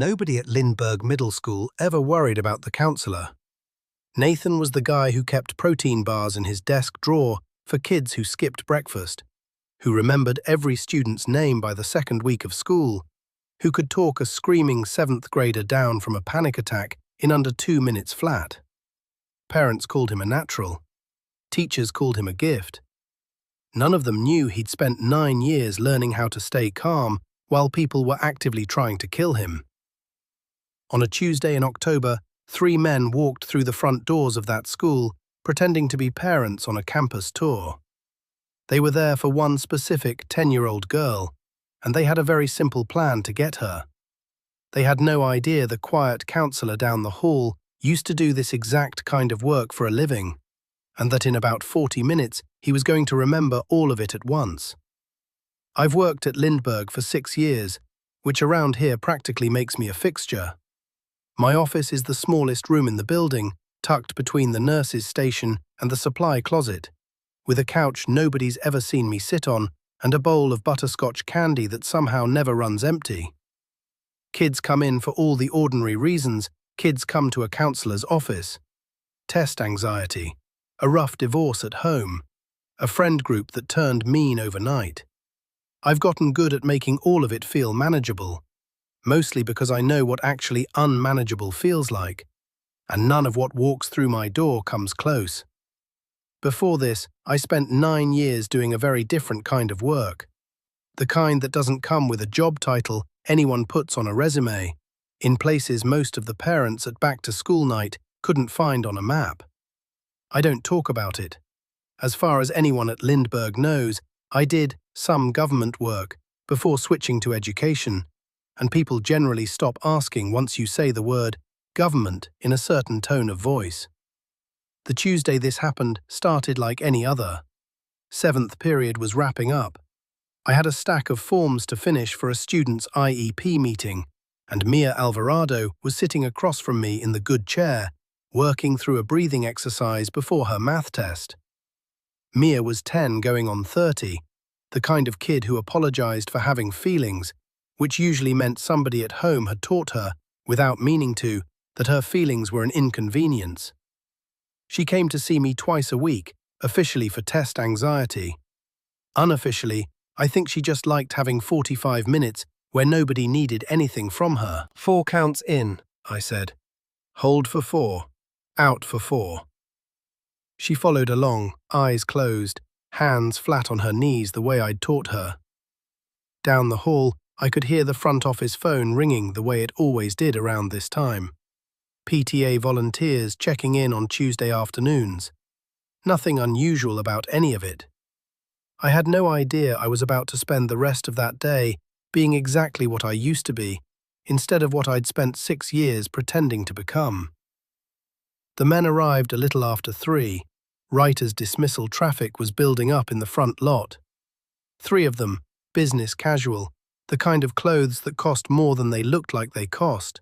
Nobody at Lindbergh Middle School ever worried about the counselor. Nathan was the guy who kept protein bars in his desk drawer for kids who skipped breakfast, who remembered every student's name by the second week of school, who could talk a screaming seventh grader down from a panic attack in under 2 minutes flat. Parents called him a natural. Teachers called him a gift. None of them knew he'd spent 9 years learning how to stay calm while people were actively trying to kill him. On a Tuesday in October, 3 men walked through the front doors of that school, pretending to be parents on a campus tour. They were there for one specific 10-year-old girl, and they had a very simple plan to get her. They had no idea the quiet counselor down the hall used to do this exact kind of work for a living, and that in about 40 minutes he was going to remember all of it at once. I've worked at Lindbergh for 6 years, which around here practically makes me a fixture. My office is the smallest room in the building, tucked between the nurse's station and the supply closet, with a couch nobody's ever seen me sit on and a bowl of butterscotch candy that somehow never runs empty. Kids come in for all the ordinary reasons kids come to a counselor's office: test anxiety, a rough divorce at home, a friend group that turned mean overnight. I've gotten good at making all of it feel manageable, mostly because I know what actually unmanageable feels like, and none of what walks through my door comes close. Before this, I spent 9 years doing a very different kind of work, the kind that doesn't come with a job title anyone puts on a resume, in places most of the parents at back-to-school night couldn't find on a map. I don't talk about it. As far as anyone at Lindbergh knows, I did some government work before switching to education, and people generally stop asking once you say the word government in a certain tone of voice. The Tuesday this happened started like any other. 7th period was wrapping up. I had a stack of forms to finish for a student's IEP meeting, and Mia Alvarado was sitting across from me in the good chair, working through a breathing exercise before her math test. Mia was 10 going on 30, the kind of kid who apologized for having feelings, which usually meant somebody at home had taught her, without meaning to, that her feelings were an inconvenience. She came to see me twice a week, officially for test anxiety. Unofficially, I think she just liked having 45 minutes where nobody needed anything from her. 4 counts in, I said. Hold for 4. Out for 4. She followed along, eyes closed, hands flat on her knees the way I'd taught her. Down the hall, I could hear the front office phone ringing the way it always did around this time. PTA volunteers checking in on Tuesday afternoons. Nothing unusual about any of it. I had no idea I was about to spend the rest of that day being exactly what I used to be, instead of what I'd spent 6 years pretending to become. The men arrived a little after 3, right as dismissal traffic was building up in the front lot. 3 of them, business casual, the kind of clothes that cost more than they looked like they cost.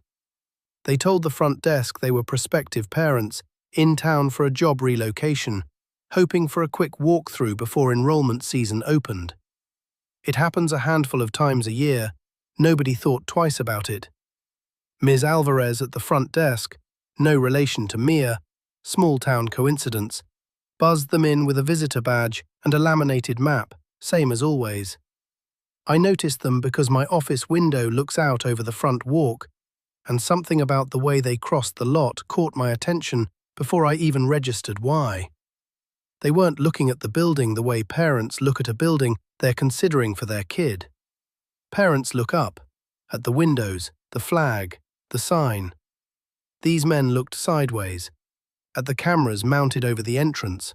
They told the front desk they were prospective parents, in town for a job relocation, hoping for a quick walkthrough before enrollment season opened. It happens a handful of times a year. Nobody thought twice about it. Ms. Alvarez at the front desk, no relation to Mia, small-town coincidence, buzzed them in with a visitor badge and a laminated map, same as always. I noticed them because my office window looks out over the front walk, and something about the way they crossed the lot caught my attention before I even registered why. They weren't looking at the building the way parents look at a building they're considering for their kid. Parents look up, at the windows, the flag, the sign. These men looked sideways, at the cameras mounted over the entrance,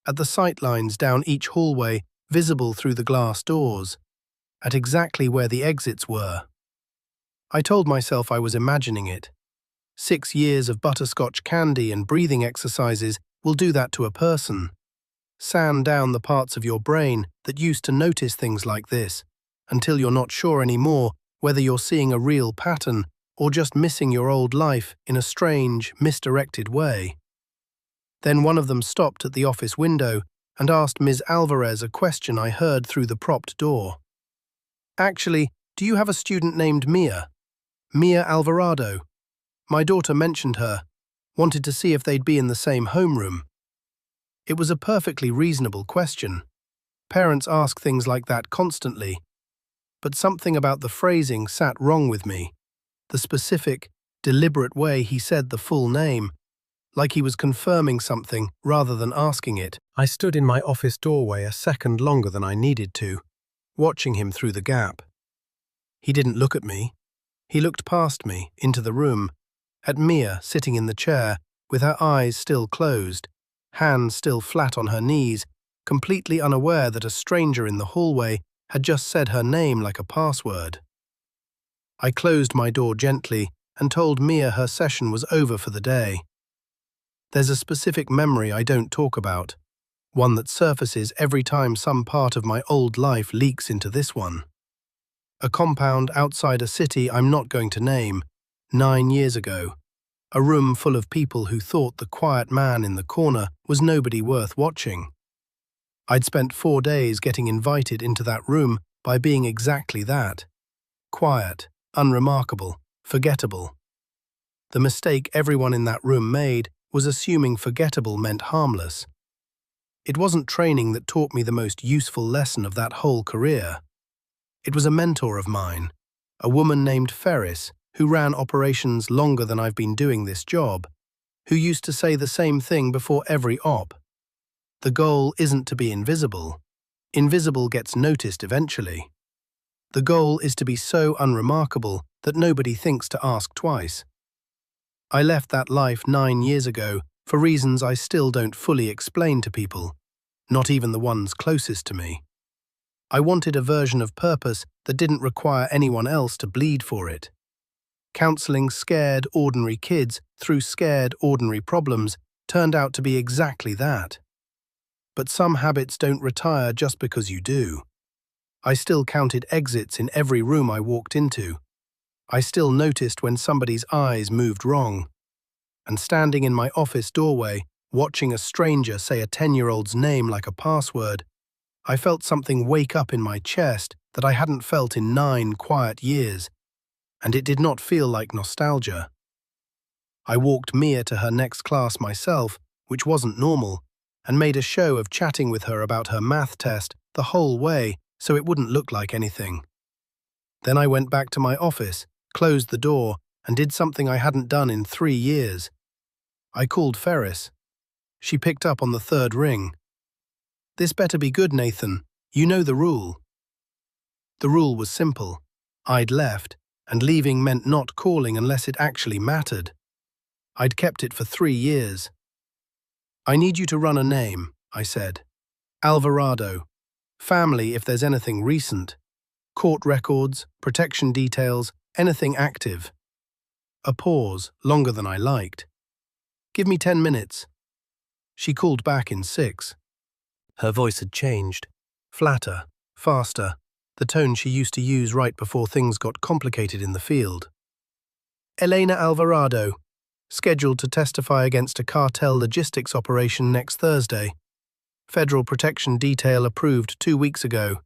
at the sightlines down each hallway visible through the glass doors, at exactly where the exits were. I told myself I was imagining it. 6 years of butterscotch candy and breathing exercises will do that to a person. Sand down the parts of your brain that used to notice things like this, until you're not sure anymore whether you're seeing a real pattern or just missing your old life in a strange, misdirected way. Then one of them stopped at the office window and asked Ms. Alvarez a question I heard through the propped door. "Actually, do you have a student named Mia?" Mia Alvarado. My daughter mentioned her, wanted to see if they'd be in the same homeroom. It was a perfectly reasonable question. Parents ask things like that constantly. But something about the phrasing sat wrong with me. The specific, deliberate way he said the full name, like he was confirming something rather than asking it. I stood in my office doorway a second longer than I needed to, watching him through the gap. He didn't look at me. He looked past me, into the room, at Mia sitting in the chair, with her eyes still closed, hands still flat on her knees, completely unaware that a stranger in the hallway had just said her name like a password. I closed my door gently and told Mia her session was over for the day. There's a specific memory I don't talk about, one that surfaces every time some part of my old life leaks into this one. A compound outside a city I'm not going to name, 9 years ago, a room full of people who thought the quiet man in the corner was nobody worth watching. I'd spent 4 days getting invited into that room by being exactly that. Quiet, unremarkable, forgettable. The mistake everyone in that room made was assuming forgettable meant harmless. It wasn't training that taught me the most useful lesson of that whole career. It was a mentor of mine, a woman named Ferris, who ran operations longer than I've been doing this job, who used to say the same thing before every op. The goal isn't to be invisible. Invisible gets noticed eventually. The goal is to be so unremarkable that nobody thinks to ask twice. I left that life 9 years ago for reasons I still don't fully explain to people, not even the ones closest to me. I wanted a version of purpose that didn't require anyone else to bleed for it. Counseling scared, ordinary kids through scared, ordinary problems turned out to be exactly that. But some habits don't retire just because you do. I still counted exits in every room I walked into. I still noticed when somebody's eyes moved wrong. And standing in my office doorway, watching a stranger say a 10-year-old's name like a password, I felt something wake up in my chest that I hadn't felt in 9 quiet years, and it did not feel like nostalgia. I walked Mia to her next class myself, which wasn't normal, and made a show of chatting with her about her math test the whole way so it wouldn't look like anything. Then I went back to my office, closed the door, and did something I hadn't done in 3 years. I called Ferris. She picked up on the 3rd ring. "This better be good, Nathan. You know the rule." The rule was simple. I'd left, and leaving meant not calling unless it actually mattered. I'd kept it for 3 years. "I need you to run a name," I said. "Alvarado. Family if there's anything recent. Court records, protection details, anything active." A pause, longer than I liked. "Give me 10 minutes." She called back in 6. Her voice had changed. Flatter, faster, the tone she used to use right before things got complicated in the field. "Elena Alvarado, scheduled to testify against a cartel logistics operation next Thursday. Federal protection detail approved 2 weeks ago.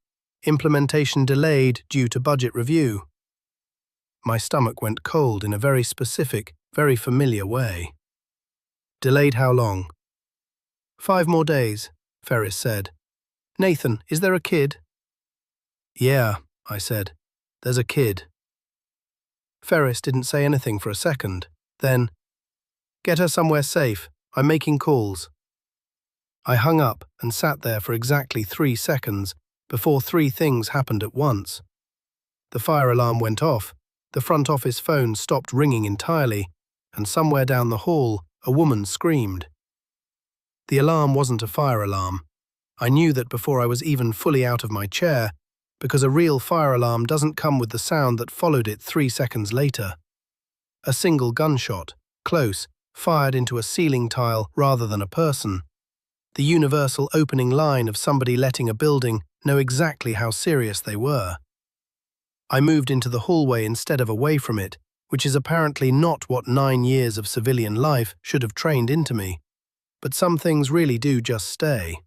Implementation delayed due to budget review." My stomach went cold in a very specific, very familiar way. "Delayed how long?" "5 more days, Ferris said. "Nathan, is there a kid?" "Yeah," I said. "There's a kid." Ferris didn't say anything for a second. Then, "Get her somewhere safe. I'm making calls." I hung up and sat there for exactly 3 seconds before 3 things happened at once. The fire alarm went off, the front office phone stopped ringing entirely, and somewhere down the hall, a woman screamed. The alarm wasn't a fire alarm. I knew that before I was even fully out of my chair, because a real fire alarm doesn't come with the sound that followed it 3 seconds later. A single gunshot, close, fired into a ceiling tile rather than a person. The universal opening line of somebody letting a building know exactly how serious they were. I moved into the hallway instead of away from it, which is apparently not what 9 years of civilian life should have trained into me. But some things really do just stay.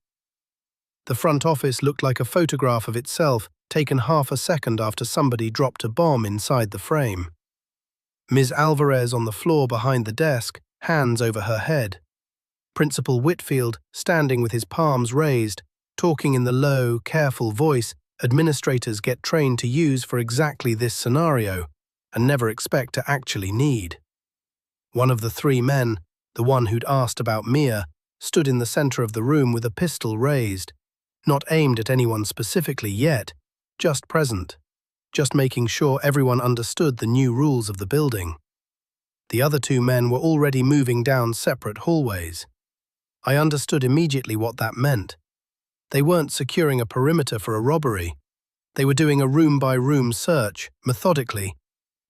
The front office looked like a photograph of itself taken half a second after somebody dropped a bomb inside the frame. Ms. Alvarez on the floor behind the desk, hands over her head. Principal Whitfield standing with his palms raised, talking in the low, careful voice administrators get trained to use for exactly this scenario and never expect to actually need. One of the three men, the one who'd asked about Mia, stood in the center of the room with a pistol raised, not aimed at anyone specifically yet, just present, just making sure everyone understood the new rules of the building. The other two men were already moving down separate hallways. I understood immediately what that meant. They weren't securing a perimeter for a robbery. They were doing a room-by-room search, methodically,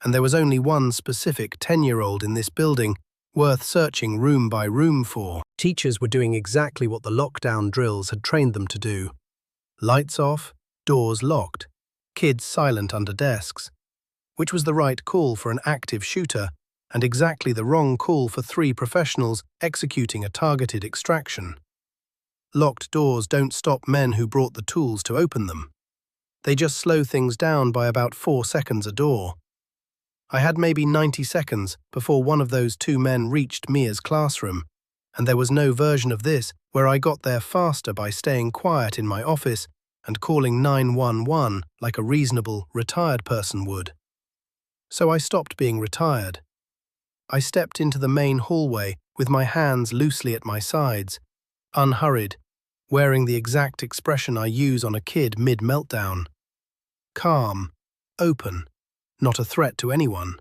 and there was only one specific 10-year-old in this building worth searching room by room for. Teachers were doing exactly what the lockdown drills had trained them to do. Lights off, doors locked, kids silent under desks, which was the right call for an active shooter and exactly the wrong call for three professionals executing a targeted extraction. Locked doors don't stop men who brought the tools to open them. They just slow things down by about 4 seconds a door. I had maybe 90 seconds before one of those two men reached Mia's classroom, and there was no version of this where I got there faster by staying quiet in my office and calling 911 like a reasonable, retired person would. So I stopped being retired. I stepped into the main hallway with my hands loosely at my sides, unhurried, wearing the exact expression I use on a kid mid-meltdown. Calm, open, not a threat to anyone.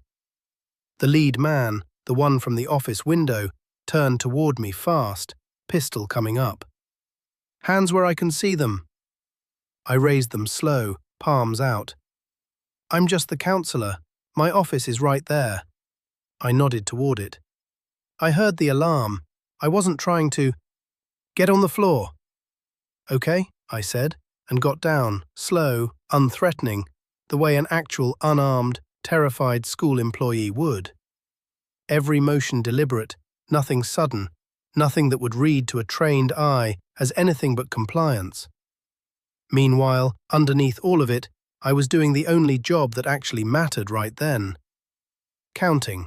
The lead man, the one from the office window, turned toward me fast, pistol coming up. Hands where I can see them. I raised them slow, palms out. I'm just the counselor. My office is right there. I nodded toward it. I heard the alarm. I wasn't trying to... Get on the floor. Okay, I said, and got down, slow, unthreatening, the way an actual unarmed, terrified school employee would. Every motion deliberate, nothing sudden, nothing that would read to a trained eye as anything but compliance. Meanwhile, underneath all of it, I was doing the only job that actually mattered right then. Counting.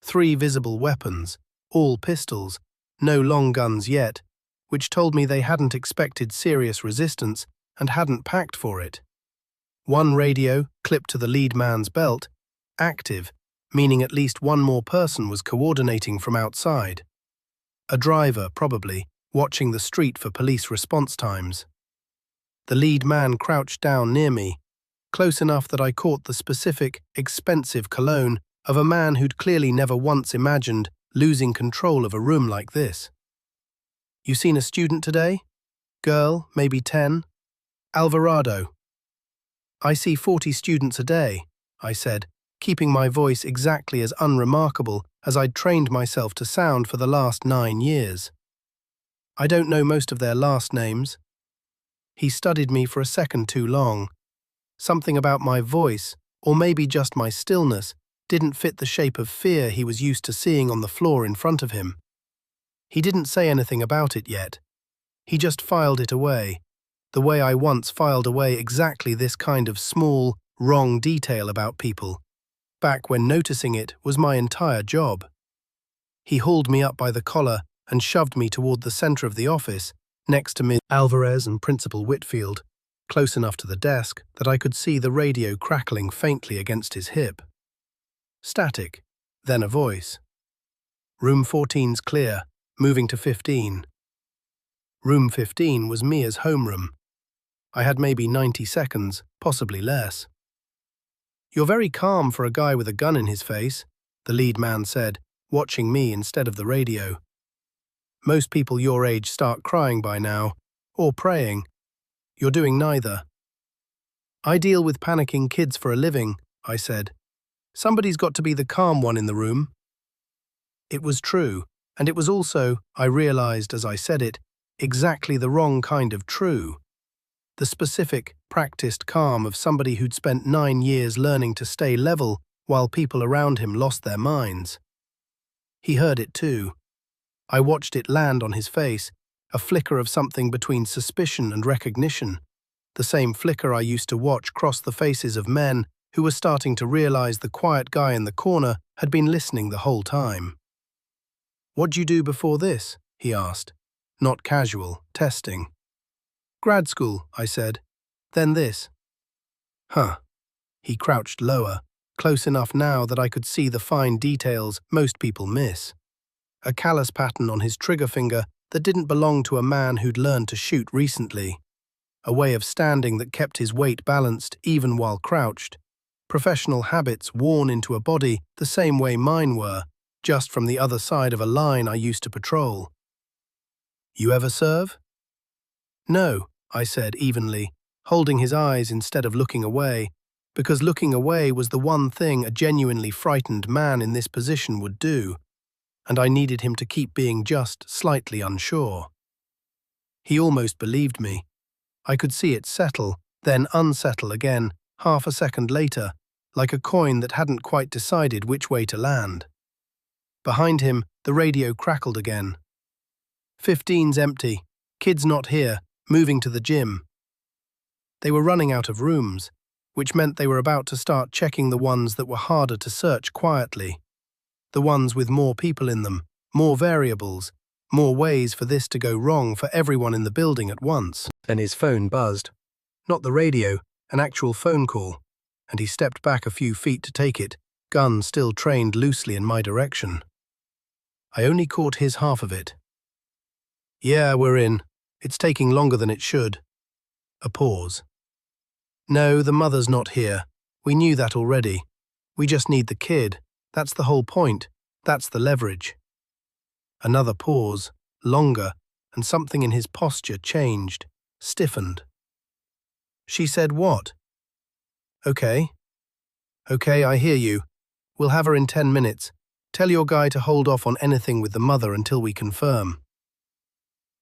3 visible weapons, all pistols, no long guns yet, which told me they hadn't expected serious resistance and hadn't packed for it. 1 radio, clipped to the lead man's belt, active, meaning at least one more person was coordinating from outside. A driver, probably, watching the street for police response times. The lead man crouched down near me, close enough that I caught the specific, expensive cologne of a man who'd clearly never once imagined losing control of a room like this. You seen a student today? Girl, maybe 10? Alvarado. I see 40 students a day, I said, keeping my voice exactly as unremarkable as I'd trained myself to sound for the last 9 years. I don't know most of their last names. He studied me for a second too long. Something about my voice, or maybe just my stillness, didn't fit the shape of fear he was used to seeing on the floor in front of him. He didn't say anything about it yet. He just filed it away, the way I once filed away exactly this kind of small, wrong detail about people, back when noticing it was my entire job. He hauled me up by the collar and shoved me toward the center of the office, next to Ms. Alvarez and Principal Whitfield, close enough to the desk that I could see the radio crackling faintly against his hip. Static, then a voice. Room 14's clear, moving to 15. Room 15 was Mia's homeroom. I had maybe 90 seconds, possibly less. You're very calm for a guy with a gun in his face, the lead man said, watching me instead of the radio. Most people your age start crying by now, or praying. You're doing neither. I deal with panicking kids for a living, I said. Somebody's got to be the calm one in the room. It was true, and it was also, I realized as I said it, exactly the wrong kind of true. The specific, practiced calm of somebody who'd spent 9 years learning to stay level while people around him lost their minds. He heard it too. I watched it land on his face, a flicker of something between suspicion and recognition, the same flicker I used to watch cross the faces of men who was starting to realize the quiet guy in the corner had been listening the whole time. "What'd you do before this?" he asked. Not casual, testing. "Grad school," I said. "Then this." "Huh." He crouched lower, close enough now that I could see the fine details most people miss. A callus pattern on his trigger finger that didn't belong to a man who'd learned to shoot recently. A way of standing that kept his weight balanced even while crouched. Professional habits worn into a body the same way mine were, just from the other side of a line I used to patrol. "You ever serve?" "No," I said evenly, holding his eyes instead of looking away, because looking away was the one thing a genuinely frightened man in this position would do, and I needed him to keep being just slightly unsure. He almost believed me. I could see it settle, then unsettle again, half a second later, like a coin that hadn't quite decided which way to land. Behind him, the radio crackled again. "15's empty. Kids not here, moving to the gym." They were running out of rooms, which meant they were about to start checking the ones that were harder to search quietly. The ones with more people in them, more variables, more ways for this to go wrong for everyone in the building at once. Then his phone buzzed. Not the radio, an actual phone call, and he stepped back a few feet to take it, gun still trained loosely in my direction. I only caught his half of it. "Yeah, we're in. It's taking longer than it should." A pause. "No, the mother's not here. We knew that already. We just need the kid. That's the whole point. That's the leverage." Another pause, longer, and something in his posture changed, stiffened. "She said what?" Okay, I hear you. We'll have her in 10 minutes. Tell your guy to hold off on anything with the mother until we confirm."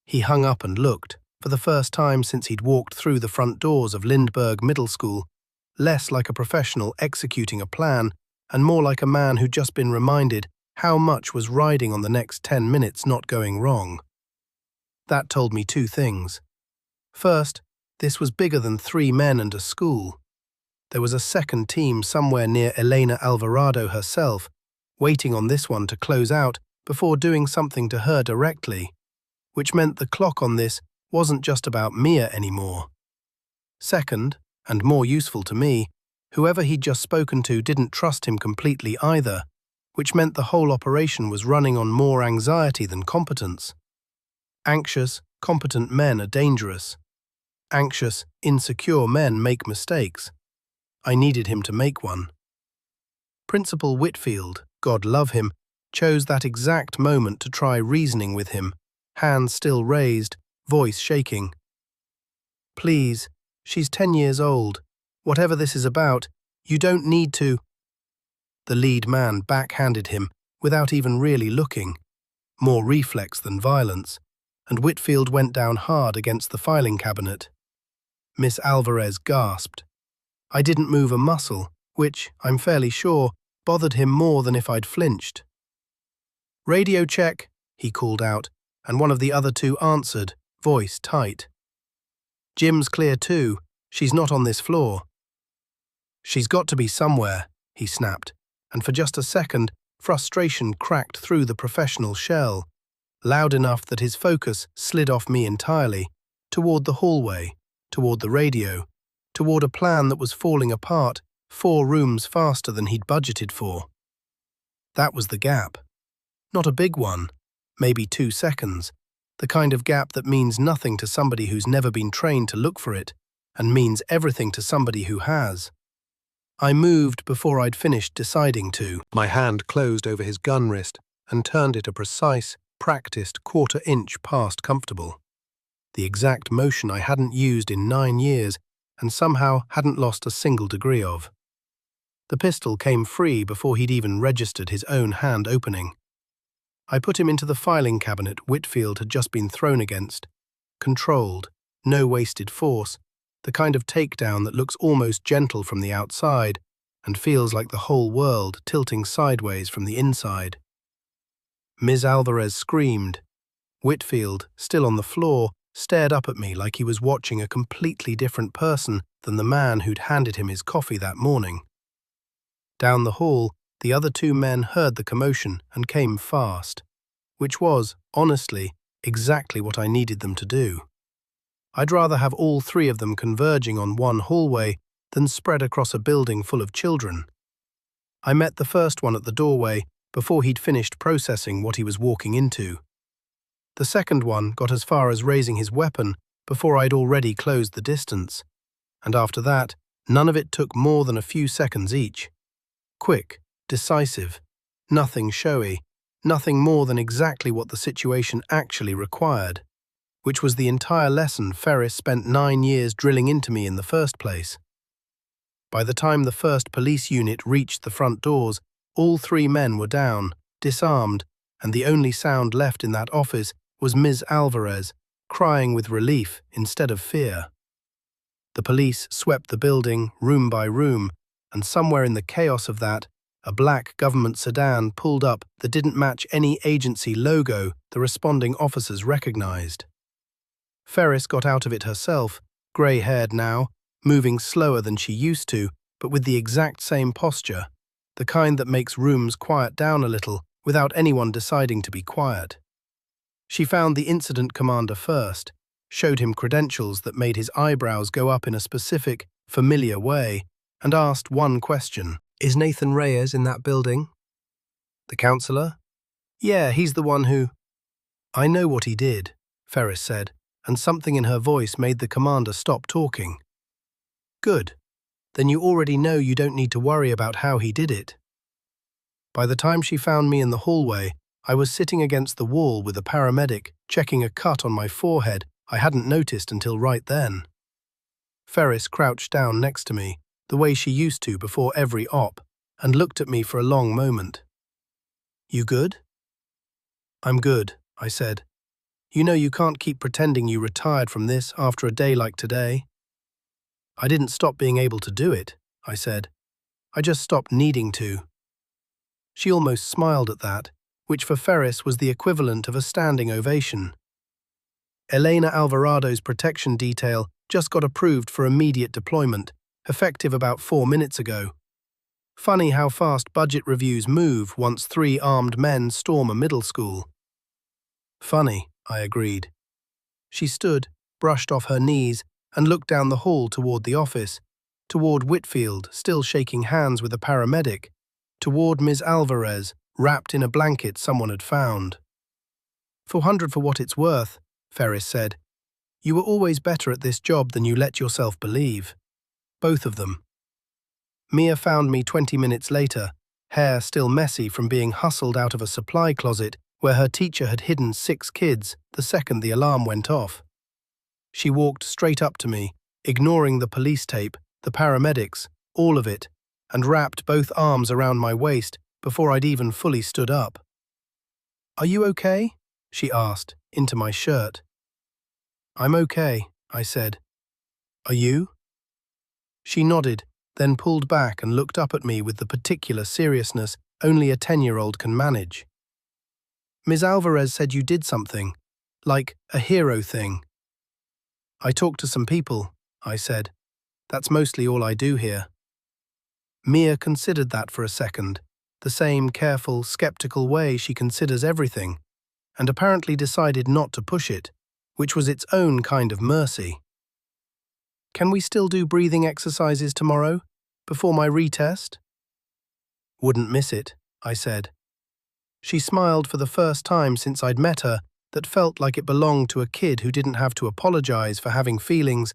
He hung up and looked, for the first time since he'd walked through the front doors of Lindbergh Middle School, less like a professional executing a plan and more like a man who'd just been reminded how much was riding on the next 10 minutes not going wrong. That told me two things. First, this was bigger than 3 men and a school. There was a second team somewhere near Elena Alvarado herself, waiting on this one to close out before doing something to her directly, which meant the clock on this wasn't just about Mia anymore. Second, and more useful to me, whoever he'd just spoken to didn't trust him completely either, which meant the whole operation was running on more anxiety than competence. Anxious, competent men are dangerous. Anxious, insecure men make mistakes. I needed him to make one. Principal Whitfield, God love him, chose that exact moment to try reasoning with him, hands still raised, voice shaking. "Please, she's 10 years old. Whatever this is about, you don't need to." The lead man backhanded him without even really looking, more reflex than violence, and Whitfield went down hard against the filing cabinet. Miss Alvarez gasped. I didn't move a muscle, which, I'm fairly sure, bothered him more than if I'd flinched. "Radio check," he called out, and one of the other two answered, voice tight. "Gym's clear too. She's not on this floor." "She's got to be somewhere," he snapped, and for just a second, frustration cracked through the professional shell, loud enough that his focus slid off me entirely, toward the hallway, toward the radio, toward a plan that was falling apart 4 rooms faster than he'd budgeted for. That was the gap. Not a big one, maybe 2 seconds, the kind of gap that means nothing to somebody who's never been trained to look for it, and means everything to somebody who has. I moved before I'd finished deciding to. My hand closed over his gun wrist and turned it a precise, practiced 1/4 inch past comfortable. The exact motion I hadn't used in 9 years and somehow hadn't lost a single degree of. The pistol came free before he'd even registered his own hand opening. I put him into the filing cabinet Whitfield had just been thrown against. Controlled, no wasted force, the kind of takedown that looks almost gentle from the outside and feels like the whole world tilting sideways from the inside. Ms. Alvarez screamed. Whitfield, still on the floor, stared up at me like he was watching a completely different person than the man who'd handed him his coffee that morning. Down the hall, the other two men heard the commotion and came fast, which was, honestly, exactly what I needed them to do. I'd rather have all three of them converging on one hallway than spread across a building full of children. I met the first one at the doorway before he'd finished processing what he was walking into. The second one got as far as raising his weapon before I'd already closed the distance, and after that, none of it took more than a few seconds each. Quick, decisive, nothing showy, nothing more than exactly what the situation actually required, which was the entire lesson Ferris spent 9 years drilling into me in the first place. By the time the first police unit reached the front doors, all three men were down, disarmed, and the only sound left in that office was Ms. Alvarez, crying with relief instead of fear. The police swept the building, room by room, and somewhere in the chaos of that, a black government sedan pulled up that didn't match any agency logo the responding officers recognized. Ferris got out of it herself, grey-haired now, moving slower than she used to, but with the exact same posture, the kind that makes rooms quiet down a little without anyone deciding to be quiet. She found the incident commander first, showed him credentials that made his eyebrows go up in a specific, familiar way, and asked one question. Is Nathan Reyes in that building? The counselor? Yeah, he's the one who… I know what he did, Ferris said, and something in her voice made the commander stop talking. Good. Then you already know you don't need to worry about how he did it. By the time she found me in the hallway, I was sitting against the wall with a paramedic checking a cut on my forehead I hadn't noticed until right then. Ferris crouched down next to me, the way she used to before every op, and looked at me for a long moment. You good? I'm good, I said. You know you can't keep pretending you retired from this after a day like today. I didn't stop being able to do it, I said. I just stopped needing to. She almost smiled at that, which for Ferris was the equivalent of a standing ovation. Elena Alvarado's protection detail just got approved for immediate deployment, effective about 4 minutes ago. Funny how fast budget reviews move once 3 armed men storm a middle school. Funny, I agreed. She stood, brushed off her knees, and looked down the hall toward the office, toward Whitfield, still shaking hands with a paramedic, toward Ms. Alvarez, wrapped in a blanket someone had found. 400 for what it's worth, Ferris said. You were always better at this job than you let yourself believe. Both of them. Mia found me 20 minutes later, hair still messy from being hustled out of a supply closet where her teacher had hidden 6 kids the second the alarm went off. She walked straight up to me, ignoring the police tape, the paramedics, all of it, and wrapped both arms around my waist before I'd even fully stood up. Are you okay? She asked, into my shirt. I'm okay, I said. Are you? She nodded, then pulled back and looked up at me with the particular seriousness only a 10-year-old can manage. Ms. Alvarez said you did something, like a hero thing. I talked to some people, I said. That's mostly all I do here. Mia considered that for a second, the same careful, skeptical way she considers everything, and apparently decided not to push it, which was its own kind of mercy. Can we still do breathing exercises tomorrow, before my retest? Wouldn't miss it, I said. She smiled for the first time since I'd met her that felt like it belonged to a kid who didn't have to apologize for having feelings,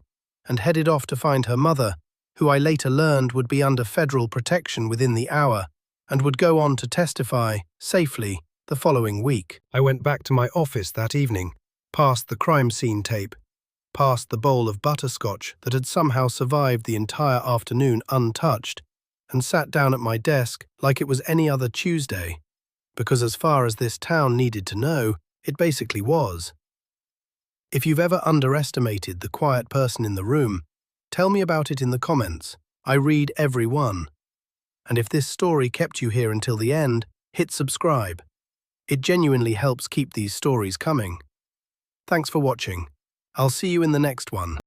and headed off to find her mother, who I later learned would be under federal protection within the hour, and would go on to testify, safely, the following week. I went back to my office that evening, past the crime scene tape, past the bowl of butterscotch that had somehow survived the entire afternoon untouched, and sat down at my desk like it was any other Tuesday, because as far as this town needed to know, it basically was. If you've ever underestimated the quiet person in the room, tell me about it in the comments. I read every one. And if this story kept you here until the end, hit subscribe. It genuinely helps keep these stories coming. Thanks for watching. I'll see you in the next one.